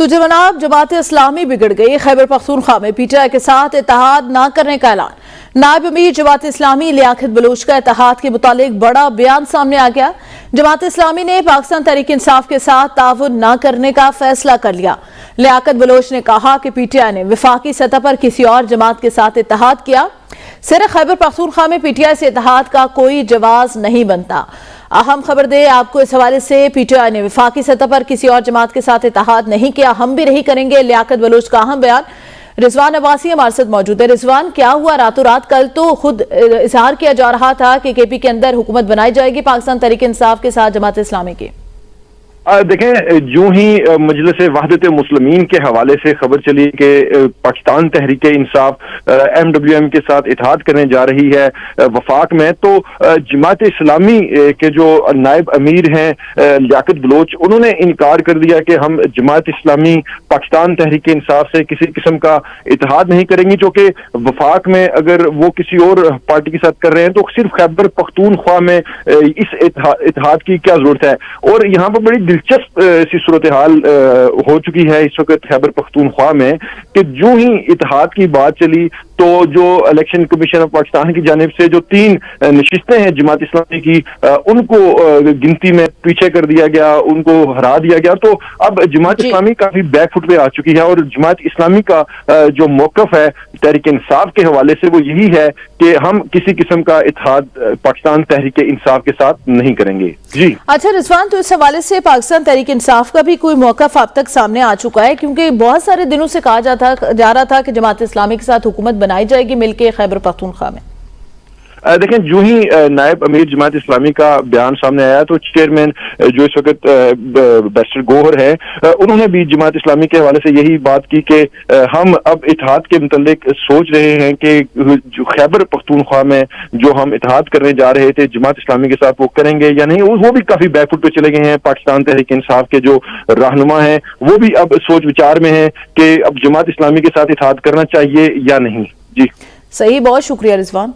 تو جناب جماعت اسلامی بگڑ گئی، خیبر پختونخوا میں پی ٹی آئی کے ساتھ اتحاد نہ کرنے کا اعلان۔ نائب امیر جماعت اسلامی لیاقت بلوچ کا اتحاد کے متعلق بڑا بیان سامنے آ گیا۔ جماعت اسلامی نے پاکستان تحریک انصاف کے ساتھ تعاون نہ کرنے کا فیصلہ کر لیا۔ لیاقت بلوچ نے کہا کہ پی ٹی آئی نے وفاقی سطح پر کسی اور جماعت کے ساتھ اتحاد کیا، صرف خیبر پختونخوا میں پی ٹی آئی سے اتحاد کا کوئی جواز نہیں بنتا۔ اہم خبر دے آپ کو اس حوالے سے، پی ٹی آئی نے وفاقی سطح پر کسی اور جماعت کے ساتھ اتحاد نہیں کیا، ہم بھی نہیں کریں گے، لیاقت بلوچ کا اہم بیان۔ رضوان عباسی ہمارے ساتھ موجود ہے۔ رضوان، کیا ہوا راتوں رات؟ کل تو خود اظہار کیا جا رہا تھا کہ کے پی کے اندر حکومت بنائی جائے گی پاکستان تحریک انصاف کے ساتھ جماعت اسلامی کی۔ دیکھیں، جو ہی مجلس وحدت مسلمین کے حوالے سے خبر چلی کہ Pakistan Tehreek Insaf M W M کے ساتھ اتحاد کرنے جا رہی ہے وفاق میں، تو جماعت اسلامی کے جو نائب امیر ہیں لیاقت بلوچ، انہوں نے انکار کر دیا کہ ہم جماعت اسلامی پاکستان تحریک انصاف سے کسی قسم کا اتحاد نہیں کریں گی، چونکہ وفاق میں اگر وہ کسی اور پارٹی کے ساتھ کر رہے ہیں تو صرف خیبر پختونخوا میں اس اتحاد کی کیا ضرورت ہے۔ اور یہاں پر بڑی دلچسپ سی صورتحال ہو چکی ہے اس وقت خیبر پختونخوا میں کہ جو ہی اتحاد کی بات چلی تو جو الیکشن کمیشن آف پاکستان کی جانب سے جو 3 نشستیں ہیں جماعت اسلامی کی، ان کو گنتی میں پیچھے کر دیا گیا، ان کو ہرا دیا گیا۔ تو اب جماعت اسلامی کافی بیک فٹ پہ آ چکی ہے، اور جماعت اسلامی کا جو موقف ہے تحریک انصاف کے حوالے سے وہ یہی ہے کہ ہم کسی قسم کا اتحاد پاکستان تحریک انصاف کے ساتھ نہیں کریں گے۔ جی اچھا رضوان، تو اس حوالے سے پاکستان تحریک انصاف کا بھی کوئی موقف اب تک سامنے آ چکا ہے؟ کیونکہ بہت سارے دنوں سے کہا جا رہا تھا کہ جماعت اسلامی کے ساتھ حکومت بنائی جائے گی مل کے خیبر پختونخوا میں۔ دیکھیں، جو ہی نائب امیر جماعت اسلامی کا بیان سامنے آیا تو چیئرمین جو اس وقت بیرسٹر گوہر ہے، انہوں نے بھی جماعت اسلامی کے حوالے سے یہی بات کی کہ ہم اب اتحاد کے متعلق سوچ رہے ہیں کہ جو خیبر پختونخوا میں جو ہم اتحاد کرنے جا رہے تھے جماعت اسلامی کے ساتھ وہ کریں گے یا نہیں۔ وہ بھی کافی بیک فٹ پہ چلے گئے ہیں۔ پاکستان تحریک انصاف کے جو رہنما ہیں وہ بھی اب سوچ وچار میں ہیں کہ اب جماعت اسلامی کے ساتھ اتحاد کرنا چاہیے یا نہیں۔ جی صحیح، بہت شکریہ رضوان۔